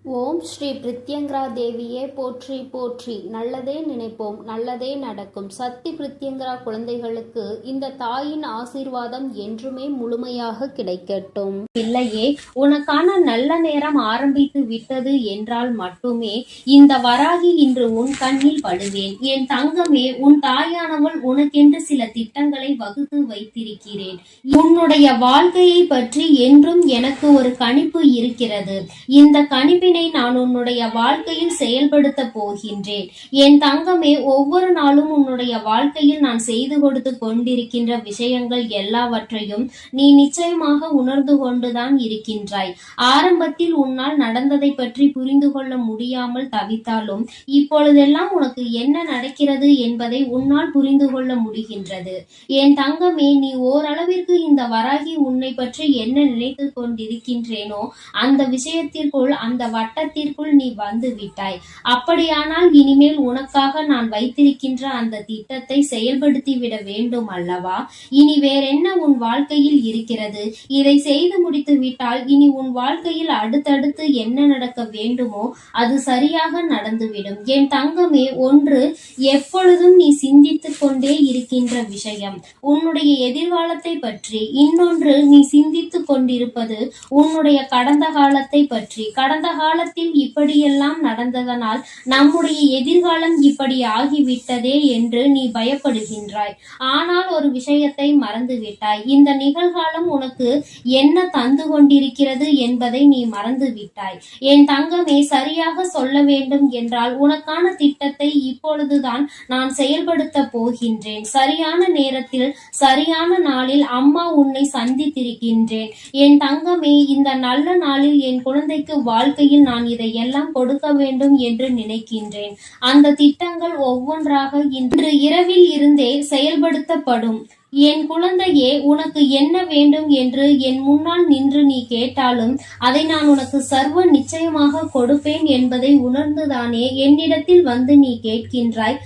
ஓம் ஸ்ரீ பிரித்யங்கரா தேவியே போற்றி போற்றி. நல்லதே நினைப்போம், நல்லதே நடக்கும். சக்தி பிரித்யங்கரா குழந்தைகளுக்கு இந்த தாயின் ஆசீர்வாதம் என்றுமே முழுமையாக கிடைக்கட்டும். பிள்ளையே, உனக்கான நல்ல நேரம் ஆரம்பித்து விட்டது என்றால் மட்டுமே இந்த வராகி இன்று உன் கண்ணில் படுவேன். என் தங்கமே, உன் தாயானவள் உனக்கென்று சில திட்டங்களை வகுத்து வைத்திருக்கிறேன். உன்னுடைய வாழ்க்கையை பற்றி என்றும் எனக்கு ஒரு கணிப்பு இருக்கிறது. இந்த கணிப்பின் நான் உன்னுடைய வாழ்க்கையில் செயல்படுத்த போகின்றேன். என் தங்கமே, ஒவ்வொரு நாளும் உன்னுடைய வாழ்க்கையில் நான் செய்து கொடுத்து கொண்டிருக்கின்ற விஷயங்கள் எல்லாவற்றையும் நீ நிச்சயமாக உணர்ந்து கொண்டுதான் இருக்கின்றாய். ஆரம்பத்தில் உன்னால் நடந்ததை பற்றி புரிந்து கொள்ள முடியாமல் தவித்தாலும் இப்பொழுதெல்லாம் உனக்கு என்ன நடக்கிறது என்பதை உன்னால் புரிந்து கொள்ள முடிகின்றது. என் தங்கமே, நீ ஓரளவிற்கு இந்த வராகி உன்னை பற்றி என்ன நினைத்து கொண்டிருக்கின்றேனோ அந்த விஷயத்திற்குள், அந்த வட்டத்திற்குள் நீ வந்து விட்டாய். அப்படியானால் இனிமேல் உனக்காக நான் வைத்திருக்கின்ற அந்த திட்டத்தை செயல்படுத்தி விட வேண்டும் அல்லவா? இனி வேறென்ன உன் வாழ்க்கையில் இருக்கிறது? இதை செய்து முடித்து விட்டால் இனி உன் வாழ்க்கையில் அடுத்தடுத்து என்ன நடக்க வேண்டுமோ அது சரியாக நடந்துவிடும். என் தங்கமே, ஒன்று எப்பொழுதும் நீ சிந்தித்துக் கொண்டே இருக்கின்ற விஷயம் உன்னுடைய எதிர்காலத்தை பற்றி, இன்னொன்று நீ சிந்தித்துக் கொண்டிருப்பது உன்னுடைய கடந்த காலத்தை பற்றி. கடந்த காலத்தில் இப்படியெல்லாம் நடந்ததனால் நம்முடைய எதிர்காலம் இப்படி ஆகிவிட்டதே என்று நீ பயப்படுகின்றாய். ஆனால் ஒரு விஷயத்தை மறந்துவிட்டாய். இந்த நிகழ்காலம் உனக்கு என்ன தந்து கொண்டிருக்கிறது என்பதை நீ மறந்து விட்டாய். என் தங்கமே, சரியாக சொல்ல வேண்டும் என்றால் உனக்கான திட்டத்தை இப்பொழுதுதான் நான் செயல்படுத்த போகின்றேன். சரியான நேரத்தில், சரியான நாளில் அம்மா உன்னை சந்தித்திருக்கின்றேன். என் தங்கமே, இந்த நல்ல நாளில் என் குழந்தைக்கு வாழ்க்கையில் நான் இதையெல்லாம் கொடுக்க வேண்டும் என்று நினைக்கின்றேன். அந்த திட்டங்கள் ஒவ்வொன்றாக இன்று இரவில் இருந்தே செயல்படுத்தப்படும். என் குழந்தையே, உனக்கு என்ன வேண்டும் என்று என் முன்னால் நின்று நீ கேட்டாலும் அதை நான் உனக்கு சர்வ நிச்சயமாக கொடுப்பேன் என்பதை உணர்ந்துதானே என்னிடத்தில் வந்து நீ கேட்கின்றாய்.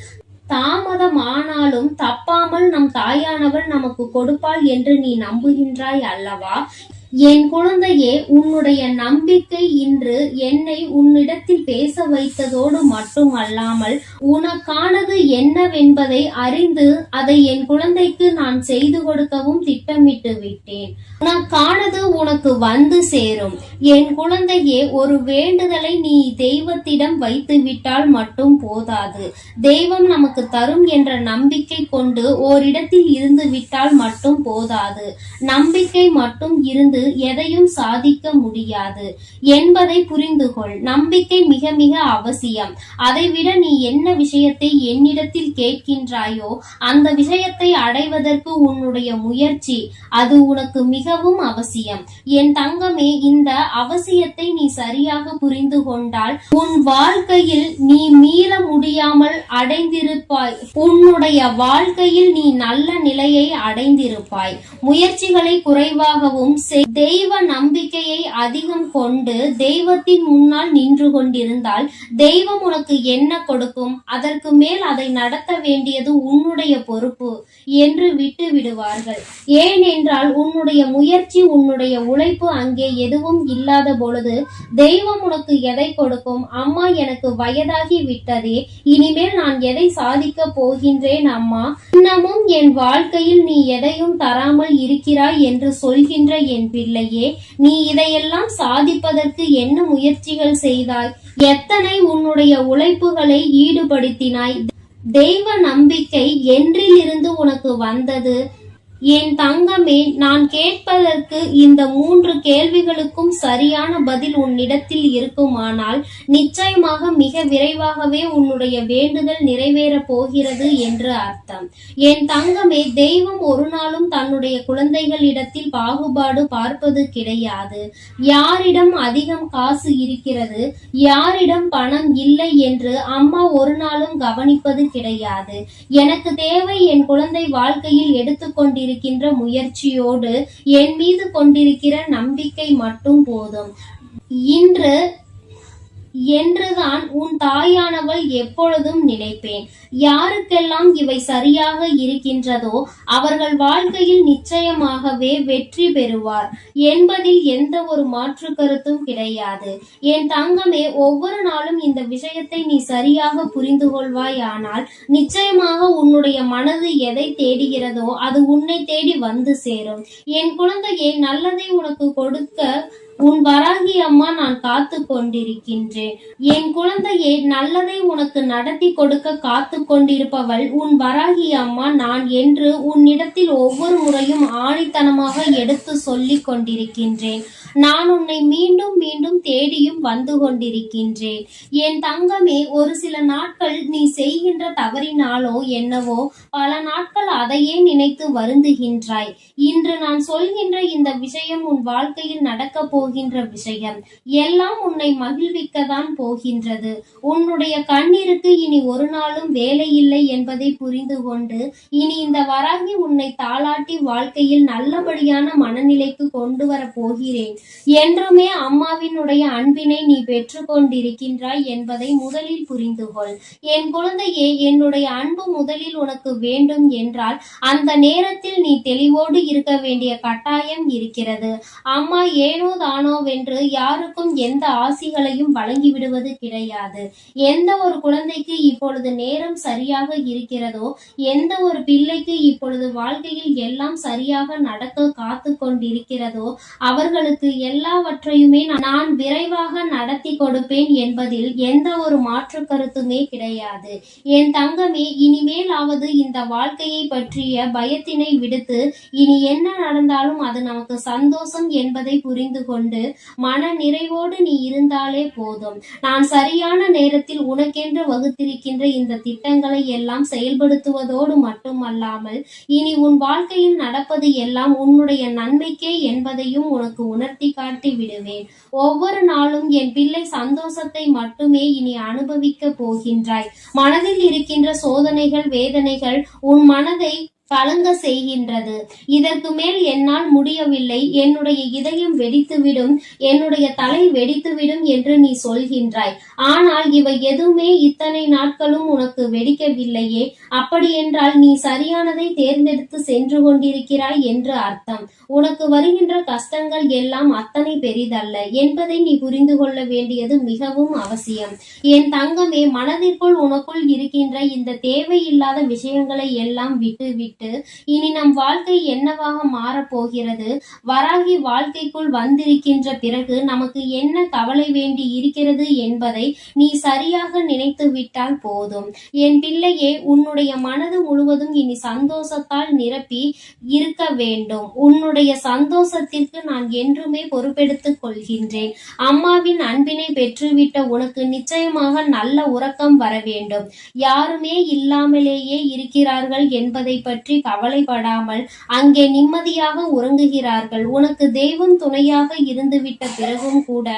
தாமதமானாலும் தப்பாமல் நம் தாயானவள் நமக்கு கொடுப்பாள் என்று நீ நம்புகின்றாய் அல்லவா? என் குழந்தையே, உன்னுடைய நம்பிக்கை இன்று என்னை உன்னிடத்தில் பேச வைத்ததோடு மட்டுமல்லாமல் உனக்கானது என்னவென்பதை அறிந்து அதை என் குழந்தைக்கு நான் செய்து கொடுக்கவும் திட்டமிட்டு விட்டேன். உனக்கானது உனக்கு வந்து சேரும். என் குழந்தையே, ஒரு வேண்டுதலை நீ தெய்வத்திடம் வைத்து விட்டால் மட்டும் போதாது. தெய்வம் நமக்கு தரும் என்ற நம்பிக்கை கொண்டு ஓரிடத்தில் இருந்து விட்டால் மட்டும் போதாது. நம்பிக்கை மட்டும் இருந்து எதையும் சாதிக்க முடியாது என்பதை புரிந்து கொள். நம்பிக்கை மிக மிக அவசியம். அதைவிட நீ என்ன விஷயத்தை என்னிடத்தில் கேட்கின்றாயோ அந்த விஷயத்தை அடைவதற்கு உன்னுடைய முயற்சி, அது உனக்கு மிகவும் அவசியம். என் தங்கமே, இந்த அவசியத்தை நீ சரியாக புரிந்து கொண்டால் உன் வாழ்க்கையில் நீ மீள முடியாமல் அடைந்திருப்பாய். உன்னுடைய வாழ்க்கையில் நீ நல்ல நிலையை அடைந்திருப்பாய். முயற்சிகளை குறைவாகவும் தெய்வ நம்பிக்கையை அதிகம் கொண்டு தெய்வத்தின் முன்னால் நின்று கொண்டிருந்தால் தெய்வம் உனக்கு என்ன கொடுக்கும்? அதற்கு மேல் அதை நடத்த வேண்டியது உன்னுடைய பொறுப்பு என்று விட்டு விடுவார்கள். ஏனென்றால் உன்னுடைய முயற்சி, உன்னுடைய உழைப்பு அங்கே எதுவும் இல்லாத பொழுது தெய்வம் உனக்கு எதை கொடுக்கும்? அம்மா, எனக்கு வயதாகி விட்டதே, இனிமேல் நான் எதை சாதிக்க போகின்றேன் அம்மா? இன்னமும் என் வாழ்க்கையில் நீ எதையும் தராமல் இருக்கிறாய் என்று சொல்கின்ற என் பிள்ளையே, நீ இதையெல்லாம் சாதிப்பதற்கு என்ன முயற்சிகள் செய்தாய்? எத்தனை உன்னுடைய உழைப்புகளை ஈடுபடுத்தினாய்? தெய்வ நம்பிக்கை என்றிலிருந்து உனக்கு வந்தது? என் தங்கமே, நான் கேட்பதற்கு இந்த 3 கேள்விகளுக்கும் சரியான பதில் உன்னிடத்தில் இருக்குமானால் நிச்சயமாக மிக விரைவாகவே உன்னுடைய வேண்டுதல் நிறைவேற போகிறது என்று அர்த்தம். என் தங்கமே, தெய்வம் ஒரு நாளும் தன்னுடைய குழந்தைகளிடத்தில் பாகுபாடு பார்ப்பது கிடையாது. யாரிடம் அதிகம் காசு இருக்கிறது, யாரிடம் பணம் இல்லை என்று அம்மா ஒரு நாளும் கவனிப்பது கிடையாது. எனக்கு தேவை என் குழந்தை வாழ்க்கையில் எடுத்துக்கொண்டிருக்கின்ற முயற்சியோடு என் மீது கொண்டிருக்கிற நம்பிக்கை மட்டும் போதும். இன்று என்றுதான் உன் தாயானவள் எப்பொழுதும் நினைப்பேன். யாருக்கெல்லாம் இவை சரியாக இருக்கின்றதோ அவர்கள் வாழ்க்கையில் நிச்சயமாகவே வெற்றி பெறுவார் என்பதில் எந்த ஒரு மாற்று கருத்தும் கிடையாது. என் தங்கமே, ஒவ்வொரு நாளும் இந்த விஷயத்தை நீ சரியாக புரிந்து கொள்வாயானால் நிச்சயமாக உன்னுடைய மனது எதை தேடுகிறதோ அது உன்னை தேடி வந்து சேரும். என் குழந்தையே, நல்லதை உனக்கு கொடுக்க உன் வராகி அம்மா நான் காத்து கொண்டிருக்கின்றேன். என் குழந்தையே, நல்லதை உனக்கு நடத்தி கொடுக்க காத்து கொண்டிருப்பவள் உன் வராகி அம்மா நான் என்று உன்னிடத்தில் ஒவ்வொரு முறையும் ஆணித்தனமாக எடுத்து சொல்லிக் கொண்டிருக்கின்றேன். நான் உன்னை மீண்டும் மீண்டும் தேடியும் வந்து கொண்டிருக்கின்றேன். என் தங்கமே, ஒரு சில நாட்கள் நீ செய்கின்ற தவறினாலோ என்னவோ பல நாட்கள் அதையே நினைத்து வருந்துகின்றாய். இன்று நான் சொல்கின்ற இந்த விஷயம் உன் வாழ்க்கையில் நடக்கப் போகின்ற விஷயம். எல்லாம் உன்னை மகிழ்விக்கத்தான் போகின்றது. உன்னுடைய கண்ணீருக்கு இனி ஒரு நாளும் வேலை இல்லை என்பதை புரிந்து கொண்டு இனி இந்த வராகி உன்னை தாளாட்டி வாழ்க்கையில் நல்லபடியான மனநிலைக்கு கொண்டு வர போகிறேன். என்றுமே அம்மாவினுடைய அன்பினை நீ பெற்று கொண்டிருக்கின்றாய் என்பதை முதலில் புரிந்து கொள். என் குழந்தையே, என்னுடைய அன்பு முதலில் உனக்கு வேண்டும் என்றால் அந்த நேரத்தில் நீ தெளிவோடு இருக்க வேண்டிய கட்டாயம் இருக்கிறது. அம்மா ஏனோ தானோவென்று யாருக்கும் எந்த ஆசிகளையும் வழங்கிவிடுவது கிடையாது. எந்த ஒரு குழந்தைக்கு இப்பொழுது நேரம் சரியாக இருக்கிறதோ, எந்த ஒரு பிள்ளைக்கு இப்பொழுது வாழ்க்கையில் எல்லாம் சரியாக நடக்க காத்து கொண்டிருக்கிறதோ அவர்களுக்கு எல்லாவற்றையுமே நான் விரைவாக நடத்தி கொடுப்பேன் என்பதில் எந்த ஒரு மாற்று கருத்துமே கிடையாது. என் தங்கமே, இனிமேலாவது இந்த வாழ்க்கையை பற்றிய பயத்தினை விடுத்து இனி என்ன நடந்தாலும் அது நமக்கு சந்தோஷம் என்பதை புரிந்து கொண்டு மன நிறைவோடு நீ இருந்தாலே போதும். நான் சரியான நேரத்தில் உனக்கென்று வகுத்திருக்கின்ற இந்த திட்டங்களை எல்லாம் செயல்படுத்துவதோடு மட்டுமல்லாமல் இனி உன் வாழ்க்கையில் நடப்பது எல்லாம் உன்னுடைய நன்மைக்கே என்பதையும் உனக்கு உணர்த்தி காட்டி விடுவேன். ஒவ்வொரு நாளும் என் பிள்ளை சந்தோஷத்தை மட்டுமே இனி அனுபவிக்க போகின்றாய். மனதில் இருக்கின்ற சோதனைகள், வேதனைகள் உன் மனதை கலங்க செய்கின்றது. இதற்கு மேல் என்னால் முடியவில்லை, என்னுடைய இதயம் வெடித்துவிடும், என்னுடைய தலை வெடித்துவிடும் என்று நீ சொல்கின்றாய். ஆனால் இவை எதுவுமே இத்தனை நாட்களும் உனக்கு வெடிக்கவில்லையே. அப்படியென்றால் நீ சரியானதை தேர்ந்தெடுத்து சென்று கொண்டிருக்கிறாய் என்று அர்த்தம். உனக்கு வருகின்ற கஷ்டங்கள் எல்லாம் அத்தனை பெரிதல்ல என்பதை நீ புரிந்து கொள்ள வேண்டியது மிகவும் அவசியம். என் தங்கமே, மனதிற்குள் உனக்குள் இருக்கின்ற இந்த தேவையில்லாத விஷயங்களை எல்லாம் விட்டு இனி நம் வாழ்க்கை என்னவாக மாறப்போகிறது, வராகி வாழ்க்கைக்குள் வந்திருக்கின்ற பிறகு நமக்கு என்ன கவலை வேண்டி இருக்கிறது என்பதை நீ சரியாக நினைத்து விட்டால் போதும். என் பிள்ளையே, உன்னுடைய மனது முழுவதும் இனி சந்தோஷத்தால் நிரப்பி இருக்க வேண்டும். உன்னுடைய சந்தோஷத்திற்கு நான் என்றுமே பொறுப்பெடுத்துக் கொள்கின்றேன். அம்மாவின் அன்பினை பெற்றுவிட்ட உனக்கு நிச்சயமாக நல்ல உறக்கம் வர வேண்டும். யாருமே இல்லாமலேயே இருக்கிறார்கள் என்பதை பற்றி கவலைப்படாமல் அங்கே நிம்மதியாக உறங்குகிறார்கள். உனக்கு தெய்வம் துணையாக இருந்துவிட்ட பிறகும் கூட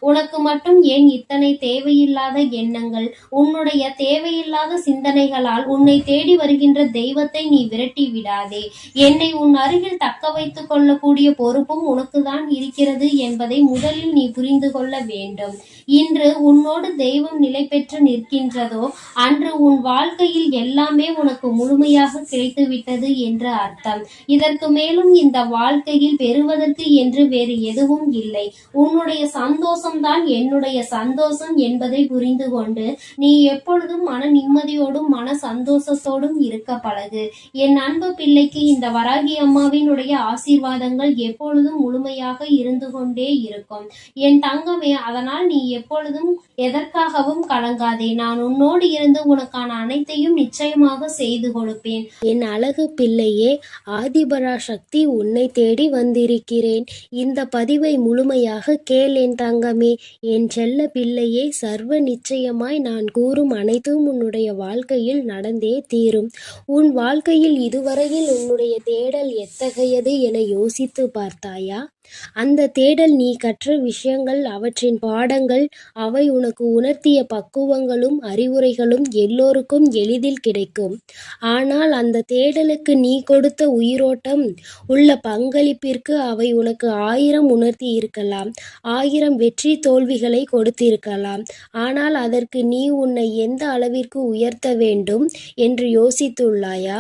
உனக்கு மட்டும் ஏன் இத்தனை தேவையில்லாத எண்ணங்கள்? உன்னுடைய தேவையில்லாத சிந்தனைகளால் உன்னை தேடி வருகின்ற தெய்வத்தை நீ விரட்டி விடாதே. என்னை உன் அருகில் தக்க வைத்துக் கொள்ளக்கூடிய பொறுப்பும் உனக்குதான் இருக்கிறது என்பதை முதலில் நீ புரிந்து கொள்ள வேண்டும். இன்று உன்னோடு தெய்வம் நிலை பெற்று நிற்கின்றதோ அன்று உன் வாழ்க்கையில் எல்லாமே உனக்கு முழுமையாக கிடைத்துவிட்டது என்று அர்த்தம். இதற்கு மேலும் இந்த வாழ்க்கையில் பெறுவதற்கு என்று வேறு எதுவும் இல்லை. உன்னுடைய சந்தோஷம்தான் என்னுடைய சந்தோஷம் என்பதை புரிந்து கொண்டு நீ எப்பொழுதும் மன நிம்மதியோடும் மன சந்தோஷத்தோடும் இருக்க பழகு. என் அன்பு பிள்ளைக்கு இந்த வராகி அம்மாவினுடைய ஆசீர்வாதங்கள் எப்பொழுதும் முழுமையாக இருந்து கொண்டே இருக்கும். என் தங்கமே, அதனால் நீ எப்பொழுதும் எதற்காகவும் கலங்காதே. நான் உன்னோடு இருந்து உனக்கான அனைத்தையும் நிச்சயமாக செய்து கொடுப்பேன். என் அழகு பிள்ளையே, ஆதிபராசக்தி உன்னை தேடி வந்திருக்கிறேன். இந்த பதிவை முழுமையாக கேள் என் தங்கமே. என் செல்ல பிள்ளையே, சர்வ நிச்சயமாய் நான் கூறும் அனைத்தும் உன்னுடைய வாழ்க்கையில் நடந்தே தீரும். உன் வாழ்க்கையில் இதுவரையில் உன்னுடைய தேடல் எத்தகையது என யோசித்து பார்த்தாயா? அந்த தேடல் நீ கற்ற விஷயங்கள், அவற்றின் பாடங்கள், அவை உனக்கு உணர்த்திய பக்குவங்களும் அறிவுரைகளும் எல்லோருக்கும் எளிதில் கிடைக்கும். ஆனால் அந்த தேடலுக்கு நீ கொடுத்த உயிரோட்டம் உள்ள பங்களிப்பிற்கு அவை உனக்கு 1000 உணர்த்தி இருக்கலாம், 1000 வெற்றி தோல்விகளை கொடுத்திருக்கலாம். ஆனால் அதற்கு நீ உன்னை எந்த அளவிற்கு உயர்த்த வேண்டும் என்று யோசித்துள்ளாயா?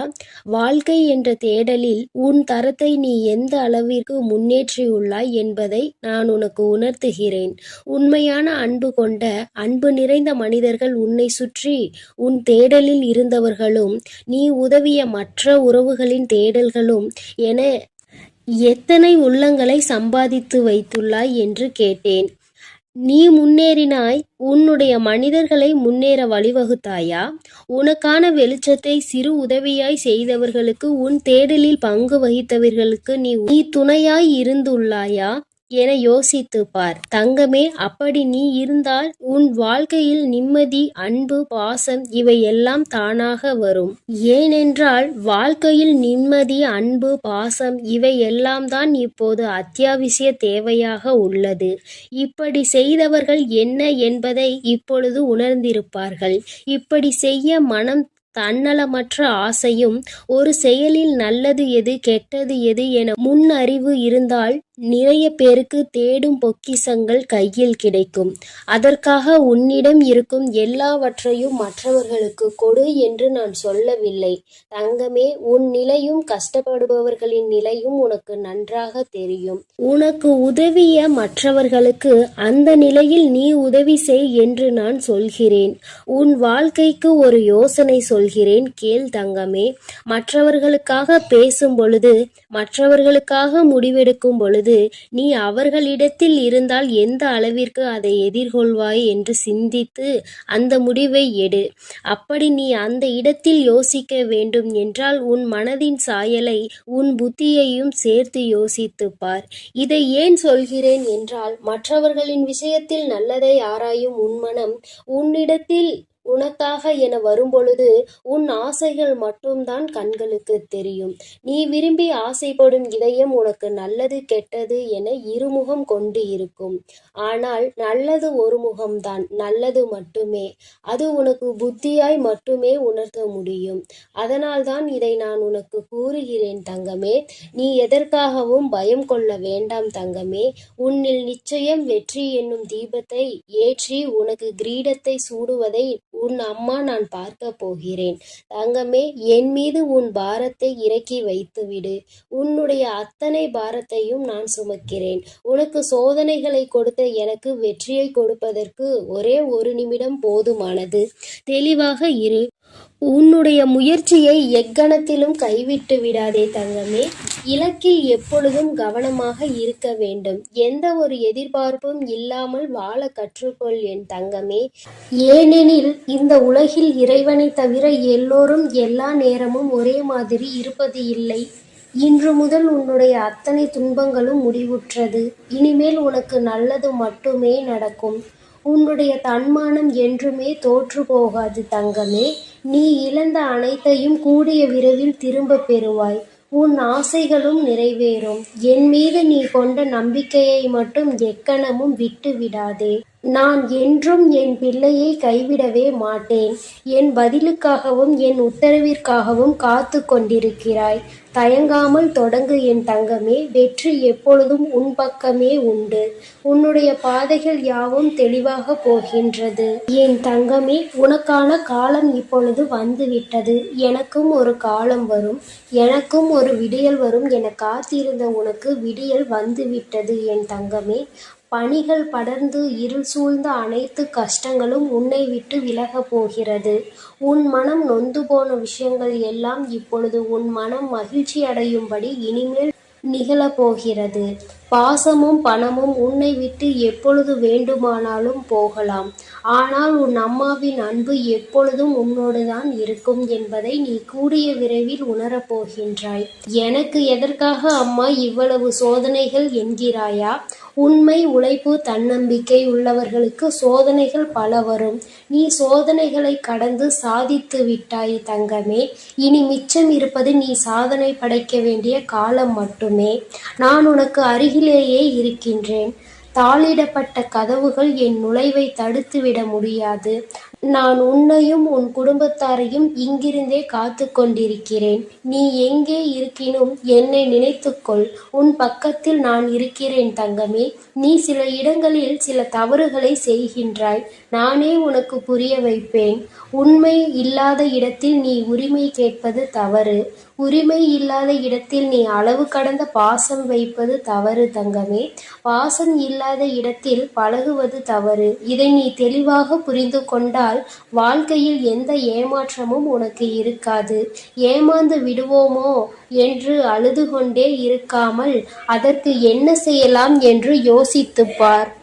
வாழ்க்கை என்ற தேடலில் உன் தரத்தை நீ எந்த அளவிற்கு முன்னேற்றியுள்ளாய் என்பதை நான் உனக்கு உணர்த்துகிறேன். உண்மையான அன்பு கொண்ட, அன்பு நிறைந்த மனிதர்கள் உன்னை சுற்றி உன் தேடலில் இருந்தவர்களும், நீ உதவிய மற்ற உறவுகளின் தேடல்களும் என எத்தனை உள்ளங்களை சம்பாதித்து வைத்துள்ளாய் என்று கேட்டேன். நீ முன்னேறினாய். உன்னுடைய மனிதர்களை முன்னேற வழிவகுத்தாயா? உனக்கான வெளிச்சத்தை சிறு உதவியாய் செய்தவர்களுக்கு, உன் தேடலில் பங்கு வகித்தவர்களுக்கு நீ துணையாய் இருந்துள்ளாயா என யோசித்துப் பார். தங்கமே, அப்படி நீ இருந்தால் உன் வாழ்க்கையில் நிம்மதி, அன்பு, பாசம் இவை எல்லாம் தானாக வரும். ஏனென்றால் வாழ்க்கையில் நிம்மதி, அன்பு, பாசம் இவை எல்லாம் தான் இப்போது அத்தியாவசிய தேவையாக உள்ளது. இப்படி செய்தவர்கள் என்ன என்பதை இப்பொழுது உணர்ந்திருப்பார்கள். இப்படி செய்ய மனம் தன்னலமற்ற ஆசையும், ஒரு செயலில் நல்லது எது கெட்டது எது என முன் அறிவு இருந்தால் நிறைய பேருக்கு தேடும் பொக்கிஷங்கள் கையில் கிடைக்கும். அதற்காக உன்னிடம் இருக்கும் எல்லாவற்றையும் மற்றவர்களுக்கு கொடு என்று நான் சொல்லவில்லை. தங்கமே, உன் நிலையும் கஷ்டப்படுபவர்களின் நிலையும் உனக்கு நன்றாக தெரியும். உனக்கு உதவிய மற்றவர்களுக்கு அந்த நிலையில் நீ உதவி செய் என்று நான் சொல்கிறேன். உன் வாழ்க்கைக்கு ஒரு யோசனை சொல்கிறேன், கேள் தங்கமே. மற்றவர்களுக்காக பேசும் பொழுது, மற்றவர்களுக்காக முடிவெடுக்கும் பொழுது நீ அவர்களிடத்தில் இருந்தால் எந்த அளவிற்கு அதை எதிர்கொள்வாய் என்று சிந்தித்து அந்த முடிவை எடு. அப்படி நீ அந்த இடத்தில் யோசிக்க வேண்டும் என்றால் உன் மனதின் சாயலை, உன் புத்தியையும் சேர்த்து யோசித்துப் பார். இதை ஏன் சொல்கிறேன் என்றால், மற்றவர்களின் விஷயத்தில் நல்லதை ஆராயும் உன் மனம் உன்னிடத்தில் உனக்காக என வரும்பொழுது உன் ஆசைகள் மட்டும்தான் கண்களுக்கு தெரியும். நீ விரும்பி ஆசைப்படும் இதயம் உனக்கு நல்லது கெட்டது என இருமுகம் கொண்டு இருக்கும். ஆனால் நல்லது ஒரு முகம்தான், நல்லது மட்டுமே. அது உனக்கு புத்தியாய் மட்டுமே உணர்த்த முடியும். அதனால்தான் இதை நான் உனக்கு கூறுகிறேன் தங்கமே. நீ எதற்காகவும் பயம் கொள்ள வேண்டாம் தங்கமே. உன்னில் நிச்சயம் வெற்றி என்னும் தீபத்தை ஏற்றி உனக்கு கிரீடத்தை சூடுவதை உன் அம்மா நான் பார்க்க போகிறேன். தங்கமே, என் மீது உன் பாரத்தை இறக்கி வைத்துவிடு. உன்னுடைய அத்தனை பாரத்தையும் நான் சுமக்கிறேன். உனக்கு சோதனைகளை கொடுத்த எனக்கு வெற்றியை கொடுப்பதற்கு ஒரே ஒரு நிமிடம் போதுமானது. தெளிவாக இரு. உன்னுடைய முயற்சியை எக்கணத்திலும் கைவிட்டு விடாதே தங்கமே. இலக்கில் எப்பொழுதும் கவனமாக இருக்க வேண்டும். எந்த ஒரு எதிர்பார்ப்பும் இல்லாமல் வாழ கற்றுக்கொள் என் தங்கமே. ஏனெனில் இந்த உலகில் இறைவனை தவிர எல்லோரும் எல்லா நேரமும் ஒரே மாதிரி இருப்பது இல்லை. இன்று முதல் உன்னுடைய அத்தனை துன்பங்களும் முடிவுற்றது. இனிமேல் உனக்கு நல்லது மட்டுமே நடக்கும். உன்னுடைய தன்மானம் என்றுமே தோற்று போகாது தங்கமே. நீ இழந்த அனைத்தையும் கூடிய விரைவில் திரும்ப பெறுவாய். உன் ஆசைகளும் நிறைவேறும். என் மீது நீ கொண்ட நம்பிக்கையை மட்டும் எக்கணமும் விட்டு விடாதே. நான் என்றும் என் பிள்ளையை கைவிடவே மாட்டேன். என் பதிலுக்காகவும் என் உத்தரவிற்காகவும் காத்து கொண்டிருக்கிறாய். தயங்காமல் தொடங்கு என் தங்கமே. வெற்றி எப்பொழுதும் உன் பக்கமே உண்டு. உன்னுடைய பாதைகள் யாவும் தெளிவாக போகின்றது என் தங்கமே. உனக்கான காலம் இப்பொழுது வந்துவிட்டது. எனக்கும் ஒரு காலம் வரும், எனக்கும் ஒரு விடியல் வரும் என காத்திருந்த உனக்கு விடியல் வந்துவிட்டது என் தங்கமே. பனிகள் படர்ந்து இருள் சூழ்ந்த அனைத்து கஷ்டங்களும் உன்னை விட்டு விலகப் போகிறது. உன் மனம் நொந்து போன விஷயங்கள் எல்லாம் இப்பொழுது உன் மனம் மகிழ்ச்சி அடையும்படி இனிமேல் நிகழப்போகிறது. பாசமும் பணமும் உன்னை விட்டு எப்பொழுது வேண்டுமானாலும் போகலாம். ஆனால் உன் அம்மாவின் அன்பு எப்பொழுதும் உன்னோடுதான் இருக்கும் என்பதை நீ கூடிய விரைவில் உணரப் போகின்றாய். எனக்கு எதற்காக அம்மா இவ்வளவு சோதனைகள் என்கிறாயா? உண்மை, உழைப்பு, தன்னம்பிக்கை உள்ளவர்களுக்கு சோதனைகள் பல வரும். நீ சோதனைகளை கடந்து சாதித்து விட்டாய் தங்கமே. இனி மிச்சம் இருப்பது நீ சாதனை படைக்க வேண்டிய காலம் மட்டுமே. நான் உனக்கு அருகிலேயே இருக்கின்றேன். தாளிடப்பட்ட கதவுகள் என் நுழைவை தடுத்துவிட முடியாது. நான் உன்னையும் உன் குடும்பத்தாரையும் இங்கிருந்தே காத்து கொண்டிருக்கிறேன். நீ எங்கே இருக்கினும் என்னை நினைத்துக்கொள். உன் பக்கத்தில் நான் இருக்கிறேன் தங்கமே. நீ சில இடங்களில் சில தவறுகளை செய்கின்றாய். நானே உனக்கு புரிய வைப்பேன். உண்மை இல்லாத இடத்தில் நீ உரிமை கேட்பது தவறு. உரிமை இல்லாத இடத்தில் நீ அளவு கடந்த பாசம் வைப்பது தவறு தங்கமே. பாசம் இல்லாத இடத்தில் பழகுவது தவறு. இதை நீ தெளிவாக புரிந்து கொண்டால் வாழ்க்கையில் எந்த ஏமாற்றமும் உனக்கு இருக்காது. ஏமாந்து விடுவோமோ என்று அழுது கொண்டே இருக்காமல் அதற்கு என்ன செய்யலாம் என்று யோசித்துப் பார்.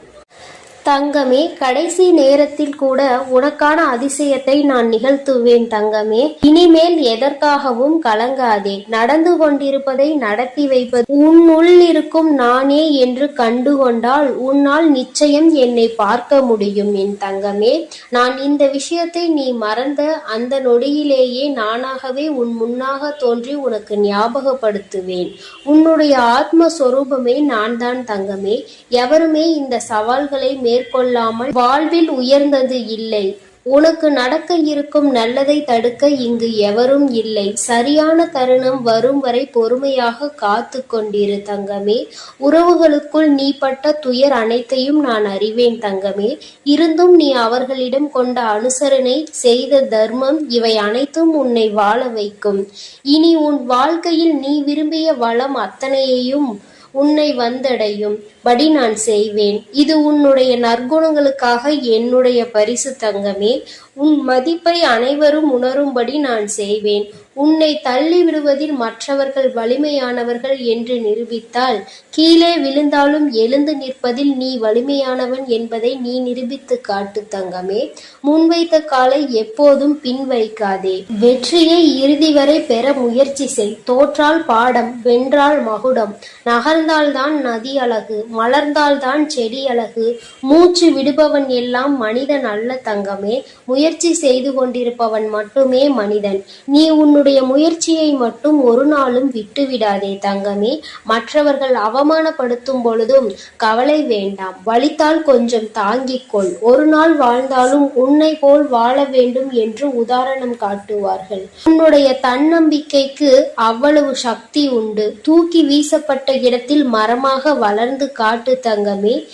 தங்கமே, கடைசி நேரத்தில் கூட உனக்கான அதிசயத்தை நான் நிகழ்த்துவேன் தங்கமே. இனிமேல் எதற்காகவும் கலங்காதே. நடந்து கொண்டிருப்பதை நடத்தி வைப்பது உன்னுள் இருக்கும் நானே என்று கண்டுகொண்டால் உன்னால் நிச்சயம் என்னை பார்க்க முடியும் என் தங்கமே. நான் இந்த விஷயத்தை நீ மறந்த அந்த நொடியிலேயே நானாகவே உன் முன்னாக தோன்றி உனக்கு ஞாபகப்படுத்துவேன். உன்னுடைய ஆத்மஸ்வரூபமே நான் தான் தங்கமே. எவருமே இந்த சவால்களை மேற்கொள்ளாமல் வாழ்வில் உயர்ந்தது இல்லை. உனக்கு நடக்க இருக்கும் நல்லதை தடுக்க இங்கு எவரும் இல்லை. சரியான தருணம் வரும் வரை பொறுமையாக காத்து கொண்டிரு தங்கமே. உறவுகளுக்குள் நீ பட்ட துயர் அனைத்தையும் நான் அறிவேன் தங்கமே. இருந்தும் நீ அவர்களிடம் கொண்ட அனுசரணை, செய்த தர்மம், இவை அனைத்தும் உன்னை வாழ வைக்கும். இனி உன் வாழ்க்கையில் நீ விரும்பிய வளம் அத்தனையையும் உன்னை வந்தடையும் படி நான் செய்வேன். இது உன்னுடைய நற்குணங்களுக்காக என்னுடைய பரிசு தங்கமே. உன் மதிப்பை அனைவரும் உணரும்படி நான் செய்வேன். உன்னை தள்ளி விடுவதில் மற்றவர்கள் வலிமையானவர்கள் என்று நிரூபித்தால், கீழே விழுந்தாலும் எழுந்து நிற்பதில் நீ வலிமையானவன் என்பதை நீ நிரூபித்து காட்டு தங்கமே. முன்வைத்த காலை எப்போதும் பின் வைக்காதே. வெற்றியை இறுதி வரை பெற முயற்சி செய். தோற்றால் பாடம், வென்றால் மகுடம். நகர்ந்தால்தான் நதி அழகு, மலர்ந்தால்தான் செடி அழகு. மூச்சு விடுபவன் எல்லாம் மனிதன் அல்ல தங்கமே. முயற்சி செய்து கொண்டிருப்பவன் மட்டுமே மனிதன். நீ உன்னுடைய முயற்சியை மட்டும் ஒரு நாளும் விட்டுவிடாதே தங்கமே. மற்றவர்கள் அவமானப்படுத்தும் பொழுதும் கவலை வேண்டாம். வலித்தால் கொஞ்சம் தாங்கிக்கொள். ஒரு நாள் வாழ்ந்தாலும் உன்னை போல் வாழ வேண்டும் என்று உதாரணம் காட்டுவார்கள். உன்னுடைய தன்னம்பிக்கைக்கு அவ்வளவு சக்தி உண்டு. தூக்கி வீசப்பட்ட இடத்தில் மரமாக வளர்ந்து காட்டு தங்கமே.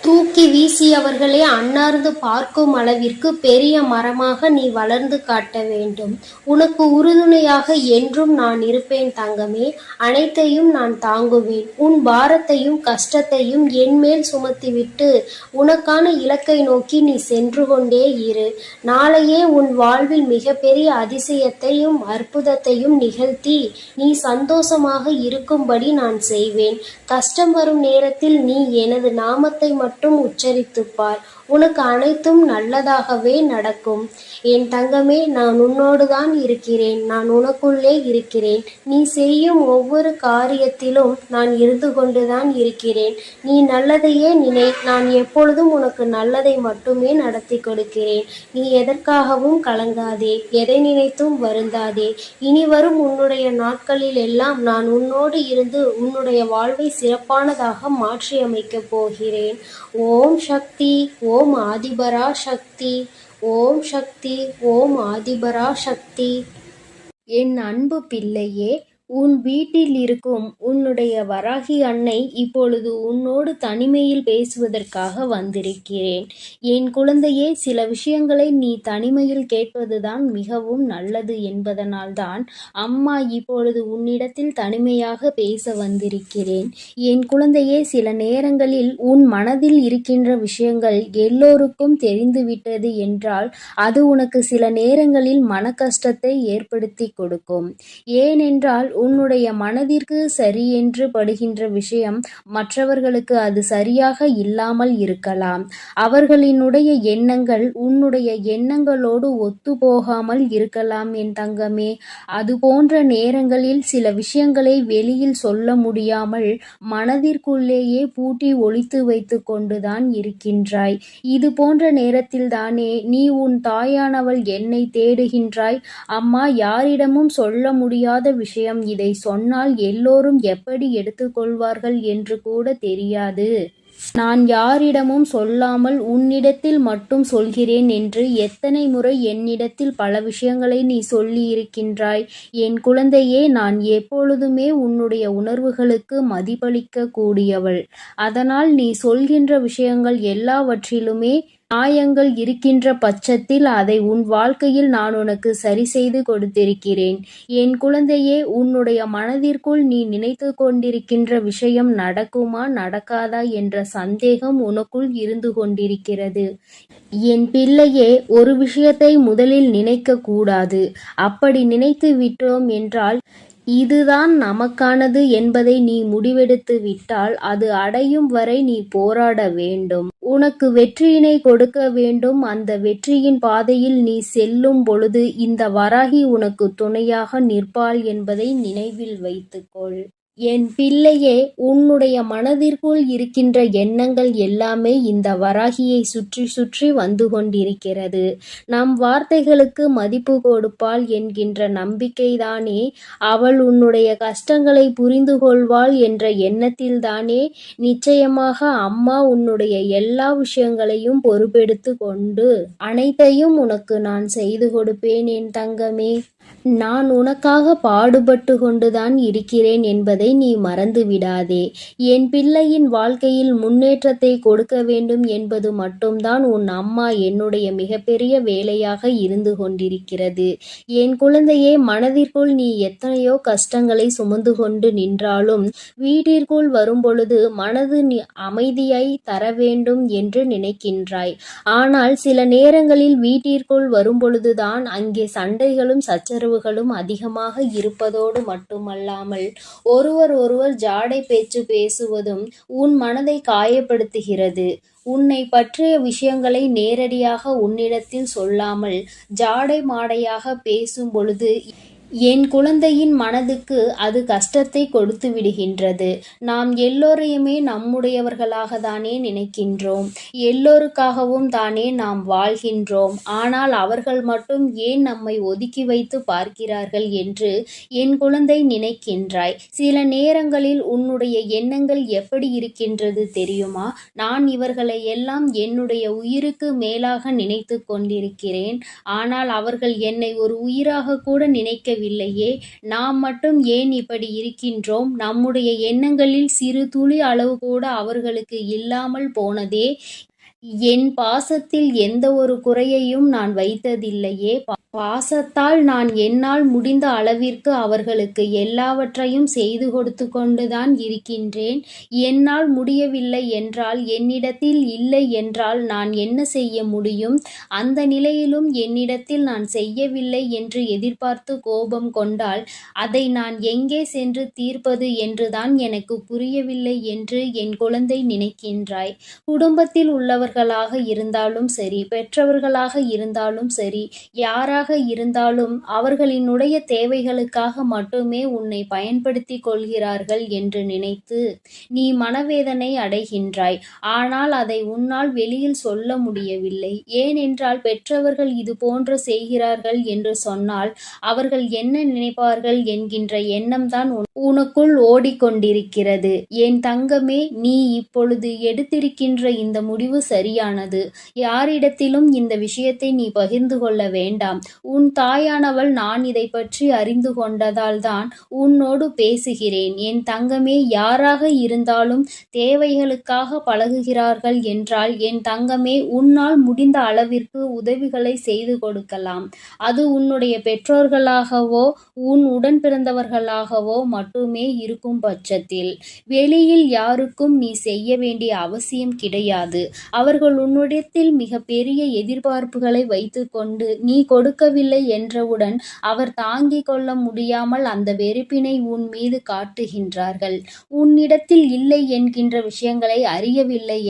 தூக்கி வீசியவர்களே அன்னார்ந்து பார்க்கும் அளவிற்கு பெரிய மரமாக நீ வளர்ந்து காட்ட வேண்டும். உனக்கு உறுதுணையாக என்றும் நான் இருப்பேன் தங்கமே. அனைத்தையும் நான் தாங்குவேன். உன் பாரத்தையும் கஷ்டத்தையும் என்மேல் சுமத்திவிட்டு உனக்கான இலக்கை நோக்கி நீ சென்று கொண்டே இரு. நாளையே உன் வாழ்வில் மிகப்பெரிய அதிசயத்தையும் அற்புதத்தையும் நிகழ்த்தி நீ சந்தோஷமாக இருக்கும்படி நான் செய்வேன். கஷ்டம் வரும் நேரத்தில் நீ எனது நாமத்தை மட்டும் உச்சரித்துப் பார். உனக்கு அனைத்தும் நல்லதாகவே நடக்கும். என் தங்கமே, நான் உன்னோடுதான் இருக்கிறேன். நான் உனக்குள்ளே இருக்கிறேன். நீ செய்யும் ஒவ்வொரு காரியத்திலும் நான் இருந்து கொண்டுதான் இருக்கிறேன். நீ நல்லதையே நினை. நான் எப்பொழுதும் உனக்கு நல்லதை மட்டுமே நடத்தி கொடுக்கிறேன். நீ எதற்காகவும் கலங்காதே. எதை நினைத்தும் வருந்தாதே. இனி வரும் உன்னுடைய நாட்களில் எல்லாம் நான் உன்னோடு இருந்து உன்னுடைய வாழ்வை சிறப்பானதாக மாற்றி அமைக்கப் போகிறேன். ஓம் சக்தி, ஓம் ஆதிபரா சக்தி, ஓம் சக்தி, ஓம் ஆதிபரா சக்தி. என் அன்பு பிள்ளையே, உன் வீட்டில் இருக்கும் உன்னுடைய வராகி அன்னை இப்பொழுது உன்னோடு தனிமையில் பேசுவதற்காக வந்திருக்கிறேன். என் குழந்தையே, சில விஷயங்களை நீ தனிமையில் கேட்பதுதான் மிகவும் நல்லது என்பதனால்தான் அம்மா இப்பொழுது உன்னிடத்தில் தனிமையாக பேச வந்திருக்கிறேன். என் குழந்தையே, சில நேரங்களில் உன் மனதில் இருக்கின்ற விஷயங்கள் எல்லோருக்கும் தெரிந்துவிட்டது என்றால் அது உனக்கு சில நேரங்களில் மன கஷ்டத்தை ஏற்படுத்தி கொடுக்கும். ஏனென்றால் உன்னுடைய மனதிற்கு சரியென்று படுகின்ற விஷயம் மற்றவர்களுக்கு அது சரியாக இல்லாமல் இருக்கலாம். அவர்களினுடைய எண்ணங்கள் உன்னுடைய எண்ணங்களோடு ஒத்து போகாமல் இருக்கலாம் என் தங்கமே. அது போன்ற நேரங்களில் சில விஷயங்களை வெளியில் சொல்ல முடியாமல் மனதிற்குள்ளேயே பூட்டி ஒளித்து வைத்து கொண்டுதான் இருக்கின்றாய். இது போன்ற நேரத்தில்தானே நீ உன் தாயானவள் என்னை தேடுகின்றாய். அம்மா, யாரிடமும் சொல்ல முடியாத விஷயம், இதை சொன்னால் எல்லோரும் எப்படி எடுத்துக்கொள்வார்கள் என்று கூட தெரியாது. நான் யாரிடமும் சொல்லாமல் உன்னிடத்தில் மட்டும் சொல்கிறேன் என்று எத்தனை முறை என்னிடத்தில் பல விஷயங்களை நீ சொல்லியிருக்கின்றாய். என் குழந்தையே, நான் எப்பொழுதுமே உன்னுடைய உணர்வுகளுக்கு மதிப்பளிக்க கூடியவள். அதனால் நீ சொல்கின்ற விஷயங்கள் எல்லாவற்றிலுமே நியாயங்கள் இருக்கின்ற பட்சத்தில் அதை உன் வாழ்க்கையில் நான் உனக்கு சரி செய்து கொடுத்திருக்கிறேன். என் குழந்தையே, உன்னுடைய மனதிற்குள் நீ நினைத்து கொண்டிருக்கின்ற விஷயம் நடக்குமா நடக்காதா என்ற சந்தேகம் உனக்குள் இருந்து கொண்டிருக்கிறது. என் பிள்ளையே, ஒரு விஷயத்தை முதலில் நினைக்க கூடாது. அப்படி நினைத்து விட்டோம் என்றால் இதுதான் நமக்கானது என்பதை நீ முடிவெடுத்து விட்டால் அது அடையும் வரை நீ போராட வேண்டும். உனக்கு வெற்றியினை கொடுக்க வேண்டும். அந்த வெற்றியின் பாதையில் நீ செல்லும் பொழுது இந்த வராகி உனக்கு துணையாக நிற்பாள் என்பதை நினைவில் வைத்துக்கொள். என் பிள்ளையே, உன்னுடைய மனதிற்குள் இருக்கின்ற எண்ணங்கள் எல்லாமே இந்த வராகியை சுற்றி சுற்றி வந்து கொண்டிருக்கிறது. நம் வார்த்தைகளுக்கு மதிப்பு கொடுப்பாள் என்கின்ற நம்பிக்கைதானே, அவள் உன்னுடைய கஷ்டங்களை புரிந்து கொள்வாள் என்ற எண்ணத்தில்தானே நிச்சயமாக அம்மா உன்னுடைய எல்லா விஷயங்களையும் பொறுப்பெடுத்து கொண்டு அனைத்தையும் உனக்கு நான் செய்து கொடுப்பேன் என் தங்கமே. நான் உனக்காக பாடுபட்டு கொண்டுதான் இருக்கிறேன் என்பதை நீ மறந்து விடாதே. என் பிள்ளையின் வாழ்க்கையில் முன்னேற்றத்தை கொடுக்க வேண்டும் என்பது மட்டும்தான் உன் அம்மா என்னுடைய மிகப்பெரிய வேலையாக இருந்து கொண்டிருக்கிறது. என் குழந்தையே, மனதிற்குள் நீ எத்தனையோ கஷ்டங்களை சுமந்து கொண்டு நின்றாலும் வீட்டிற்குள் வரும்பொழுது மனது அமைதியை தர வேண்டும் என்று நினைக்கின்றாய். ஆனால் சில நேரங்களில் வீட்டிற்குள் வரும்பொழுதுதான் அங்கே சண்டைகளும் சச்சரவுகளும் அதிகமாக இருப்பதோடு மட்டுமல்லாமல் ஒருவர் ஜாடை பேச்சு பேசுவதும் உன் மனதை காயப்படுத்துகிறது. உன்னை பற்றிய விஷயங்களை நேரடியாக உன்னிடத்தில் சொல்லாமல் ஜாடை மாடையாக பேசும் பொழுது என் குழந்தையின் மனதுக்கு அது கஷ்டத்தை கொடுத்து விடுகின்றது. நாம் எல்லோரையுமே நம்முடையவர்களாக தானே நினைக்கின்றோம். எல்லோருக்காகவும் தானே நாம் வாழ்கின்றோம். ஆனால் அவர்கள் மட்டும் ஏன் நம்மை ஒதுக்கி வைத்து பார்க்கிறார்கள் என்று என் குழந்தை நினைக்கின்றாய். சில நேரங்களில் உன்னுடைய எண்ணங்கள் எப்படி இருக்கின்றது தெரியுமா? நான் இவர்களை எல்லாம் என்னுடைய உயிருக்கு மேலாக நினைத்து கொண்டிருக்கிறேன். ஆனால் அவர்கள் என்னை ஒரு உயிராக கூட நினைக்க இல்லையே. நாம் மட்டும் ஏன் இப்படி இருக்கின்றோம்? நம்முடைய எண்ணங்களில் சிறு துளி அளவு கூட அவர்களுக்கு இல்லாமல் போனதே. என் பாசத்தில் எந்த ஒரு குறையையும் நான் வைத்ததில்லையே. பாசத்தால் நான் என்னால் முடிந்த அளவிற்கு அவர்களுக்கு எல்லாவற்றையும் செய்து கொடுத்து கொண்டுதான் இருக்கின்றேன். என்னால் முடியவில்லை என்றால், என்னிடத்தில் இல்லை என்றால் நான் என்ன செய்ய முடியும்? அந்த நிலையிலும் என்னிடத்தில் நான் செய்யவில்லை என்று எதிர்பார்த்து கோபம் கொண்டால் அதை நான் எங்கே சென்று தீர்ப்பது என்றுதான் எனக்கு புரியவில்லை என்று என் குழந்தை நினைக்கின்றாய். குடும்பத்தில் உள்ளவர்களாக இருந்தாலும் சரி, பெற்றவர்களாக இருந்தாலும் சரி, யாராக இருந்தாலும் அவர்களினுடைய தேவைகளுக்காக மட்டுமே உன்னை பயன்படுத்தி கொள்கிறார்கள் என்று நினைத்து நீ மனவேதனை அடைகின்றாய். ஆனால் அதை உன்னால் வெளியில் சொல்ல முடியவில்லை. ஏனென்றால் பெற்றவர்கள் இது போன்று செய்கிறார்கள் என்று சொன்னால் அவர்கள் என்ன நினைப்பார்கள் என்கின்ற எண்ணம்தான் உனக்குள் ஓடிக்கொண்டிருக்கிறது. என் தங்கமே, நீ இப்பொழுது எடுத்திருக்கின்ற இந்த முடிவு சரியானது. யாரிடத்திலும் இந்த விஷயத்தை நீ பகிர்ந்து கொள்ள வேண்டாம். உன் தாயானவள் நான் இதை பற்றி அறிந்து கொண்டதால் தான் உன்னோடு பேசுகிறேன். என் தங்கமே, யாராக இருந்தாலும் தேவைகளுக்காக பழகுகிறார்கள் என்றால் என் தங்கமே, உன்னால் முடிந்த அளவிற்கு உதவிகளை செய்து கொடுக்கலாம். அது உன்னுடைய பெற்றோர்களாகவோ உன் உடன் பிறந்தவர்களாகவோ மட்டுமே இருக்கும் பட்சத்தில் வெளியில் யாருக்கும் நீ செய்ய வேண்டிய அவசியம் கிடையாது. அவர்கள் உன்னிடத்தில் மிக பெரிய எதிர்பார்ப்புகளை வைத்துக்கொண்டு நீ கொடுக்க கொடுக்கவில்லை என்றவுடன் அவர் தாங்கிக் கொள்ள முடியாமல் அந்த வெறுப்பினை உன் மீது காட்டுகின்றார்கள். உன்னிடத்தில் இல்லை என்கின்ற விஷயங்களை அறியவில்லை.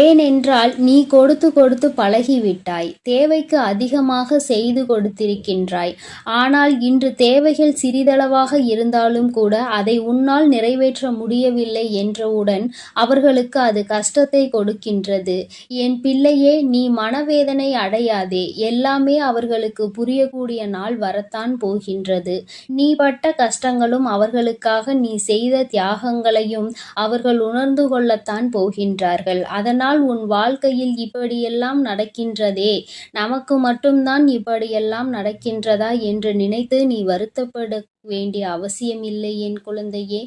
ஏனென்றால் நீ கொடுத்து கொடுத்து பழகிவிட்டாய். தேவைக்கு அதிகமாக செய்து கொடுத்திருக்கின்றாய். ஆனால் இன்று தேவைகள் சிறிதளவாக இருந்தாலும் கூட அதை உன்னால் நிறைவேற்ற முடியவில்லை என்றவுடன் அவர்களுக்கு அது கஷ்டத்தை கொடுக்கின்றது. என் பிள்ளையே, நீ மனவேதனை அடையாதே. எல்லாமே அவர்களுக்கு புரியக்கூடிய நாள் வரத்தான் போகின்றது. நீ பட்ட கஷ்டங்களும் அவர்களுக்காக நீ செய்த தியாகங்களையும் அவர்கள் உணர்ந்து கொள்ளத்தான் போகின்றார்கள். அதனால் உன் வாழ்க்கையில் இப்படியெல்லாம் நடக்கின்றதே, நமக்கு மட்டும்தான் இப்படியெல்லாம் நடக்கின்றதா என்று நினைத்து நீ வருத்தப்பட வேண்டிய அவசியமில்லை என் குழந்தையே.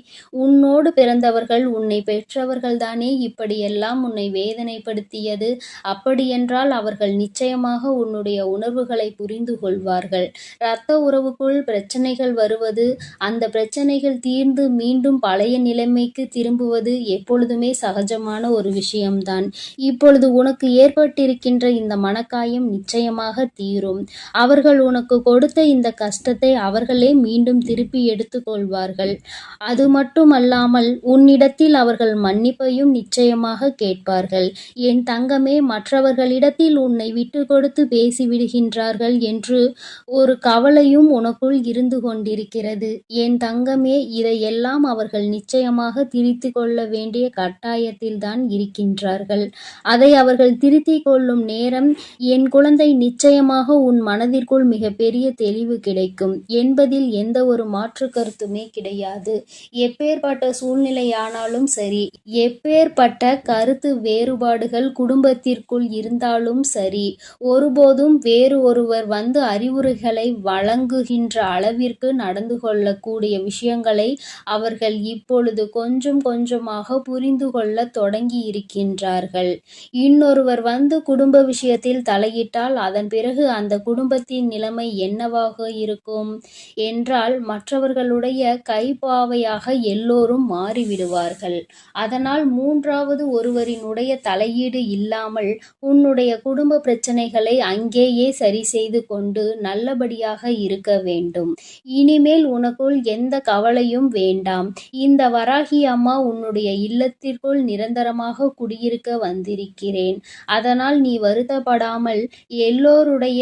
உன்னோடு பிறந்தவர்கள், உன்னை பெற்றவர்கள்தானே இப்படியெல்லாம் உன்னை வேதனைப்படுத்தியது. அப்படியென்றால் அவர்கள் நிச்சயமாக உன்னுடைய உணர்வுகளை புரிந்து கொள்வார்கள். இரத்த உறவுக்குள் பிரச்சனைகள் வருவது, அந்த பிரச்சனைகள் தீர்ந்து மீண்டும் பழைய நிலைமைக்கு திரும்புவது எப்பொழுதுமே சகஜமான ஒரு விஷயம்தான். இப்பொழுது உனக்கு ஏற்பட்டிருக்கின்ற இந்த மனக்காயம் நிச்சயமாக தீரும். அவர்கள் உனக்கு கொடுத்த இந்த கஷ்டத்தை அவர்களே மீண்டும் திருப்பி எடுத்துக் கொள்வார்கள். அது மட்டுமல்லாமல் உன்னிடத்தில் அவர்கள் மன்னிப்பையும் நிச்சயமாக கேட்பார்கள். என் தங்கமே, மற்றவர்களிடத்தில் உன்னை விட்டு கொடுத்து பேசிவிடுகின்றார்கள் என்று ஒரு கவலையும் உனக்குள் இருந்து கொண்டிருக்கிறது. என் தங்கமே, இதையெல்லாம் அவர்கள் நிச்சயமாக திருத்திக் கொள்ள வேண்டிய கட்டாயத்தில்தான் இருக்கின்றார்கள். அதை அவர்கள் திருத்திக் கொள்ளும் நேரம் என் குழந்தை, நிச்சயமாக உன் மனதிற்குள் மிகப்பெரிய தெளிவு கிடைக்கும் என்பதில் எந்த ஒரு மாற்று கருத்துமே கிடையாது. எப்பேற்பட்ட சூழ்நிலையானாலும் சரி, எப்பேற்பட்ட கருத்து வேறுபாடுகள் குடும்பத்திற்குள் இருந்தாலும் சரி, ஒருபோதும் வேறு ஒருவர் வந்து அறிவுரைகளை வழங்குகின்ற அளவிற்கு நடந்து கொள்ளக்கூடிய விஷயங்களை அவர்கள் இப்பொழுது கொஞ்சம் கொஞ்சமாக புரிந்து கொள்ள தொடங்கி இருக்கின்றார்கள். இன்னொருவர் வந்து குடும்ப விஷயத்தில் தலையிட்டால் அதன் பிறகு அந்த குடும்பத்தின் நிலைமை என்னவாக இருக்கும் என்றால் மற்றவர்களுடைய கைப்பாவையாக எல்லோரும் மாறிவிடுவார்கள். அதனால் மூன்றாவது ஒருவரினுடைய தலையீடு இல்லாமல் உன்னுடைய குடும்ப பிரச்சனைகளை அங்கேயே சரி செய்து கொண்டு நல்லபடியாக இருக்க வேண்டும். இனிமேல் உனக்குள் எந்த கவலையும் வேண்டாம். இந்த வராகி அம்மா உன்னுடைய இல்லத்திற்குள் நிரந்தரமாக குடியிருக்க வந்திருக்கிறேன். அதனால் நீ வருத்தப்படாமல் எல்லோருடைய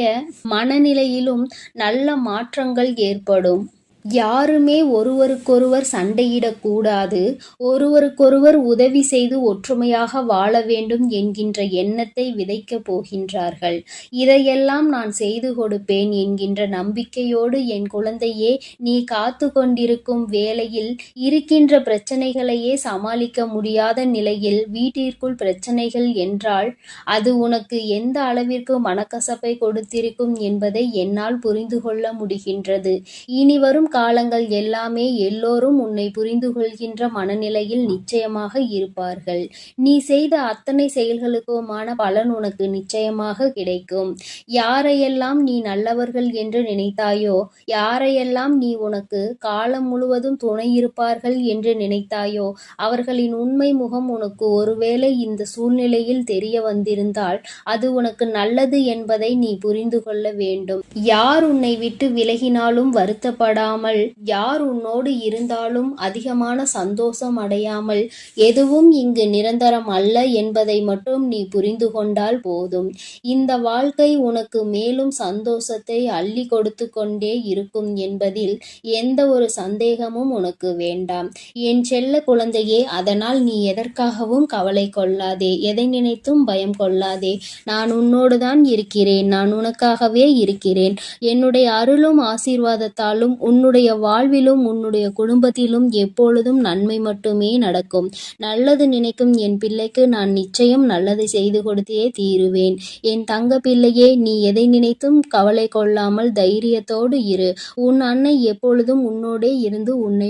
மனநிலையிலும் நல்ல மாற்றங்கள் ஏற்படும். யாருமே ஒருவருக்கொருவர் சண்டையிடக்கூடாது. ஒருவருக்கொருவர் உதவி செய்து ஒற்றுமையாக வாழ வேண்டும் என்கின்ற எண்ணத்தை விதைக்கப் போகின்றார்கள். இதையெல்லாம் நான் செய்து கொடுப்பேன் என்கின்ற நம்பிக்கையோடு என் குழந்தையே, நீ காத்து கொண்டிருக்கும் வேளையில் இருக்கின்ற பிரச்சனைகளையே சமாளிக்க முடியாத நிலையில் வீட்டிற்குள் பிரச்சனைகள் என்றால் அது உனக்கு எந்த அளவிற்கு மனக்கசப்பை கொடுத்திருக்கும் என்பதை என்னால் புரிந்து கொள்ள முடிகின்றது. இனி வரும் காலங்கள் எல்லாமே எல்லோரும் உன்னை புரிந்து கொள்கின்ற மனநிலையில் நிச்சயமாக இருப்பார்கள். நீ செய்த அத்தனை செயல்களுக்குமான பலன் உனக்கு நிச்சயமாக கிடைக்கும். யாரையெல்லாம் நீ நல்லவர்கள் என்று நினைத்தாயோ, யாரையெல்லாம் நீ உனக்கு காலம் முழுவதும் துணை இருப்பார்கள் என்று நினைத்தாயோ, அவர்களின் உண்மை முகம் உனக்கு ஒருவேளை இந்த சூழ்நிலையில் தெரிய வந்திருந்தால் அது உனக்கு நல்லது என்பதை நீ புரிந்து கொள்ள வேண்டும். யார் உன்னை விட்டு விலகினாலும் வருத்தப்படாமல், யார் உன்னோடு இருந்தாலும் அதிகமான சந்தோஷம் அடையாமல், எதுவும் இங்கு நிரந்தரம் அல்ல என்பதை மட்டும் நீ புரிந்து கொண்டால் போதும். இந்த வாழ்க்கை உனக்கு மேலும் சந்தோஷத்தை அள்ளி கொடுத்து கொண்டே இருக்கும் என்பதில் எந்த ஒரு சந்தேகமும் உனக்கு வேண்டாம் என் செல்ல குழந்தையே. அதனால் நீ எதற்காகவும் கவலை கொள்ளாதே, எதை நினைத்தும் பயம் கொள்ளாதே. நான் உன்னோடுதான் இருக்கிறேன். நான் உனக்காகவே இருக்கிறேன். என்னுடைய அருளும் ஆசீர்வாதத்தாலும் உன்னுடைய வாழ்விலும் உன்னுடைய குடும்பத்திலும் எப்பொழுதும் நன்மை மட்டுமே நடக்கும். நல்லது நினைக்கும் என் பிள்ளைக்கு நான் நிச்சயம் நல்லதை செய்து கொடுத்தே தீருவேன். என் தங்க பிள்ளையே, நீ எதை நினைத்தும் கவலை கொள்ளாமல் தைரியத்தோடு இரு. உன் அன்னை எப்பொழுதும் உன்னோடே இருந்து உன்னை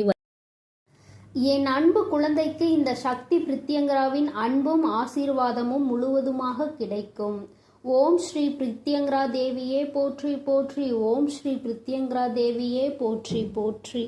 என் அன்பு குழந்தைக்கு இந்த சக்தி பிரித்யங்கராவின் அன்பும் ஆசீர்வாதமும் முழுவதுமாக கிடைக்கும். ஓம் ஸ்ரீ பிரித்யங்கரா தேவியே போற்றி போற்றி. ஓம் ஸ்ரீ பிரித்யங்கரா தேவியே போற்றி போற்றி.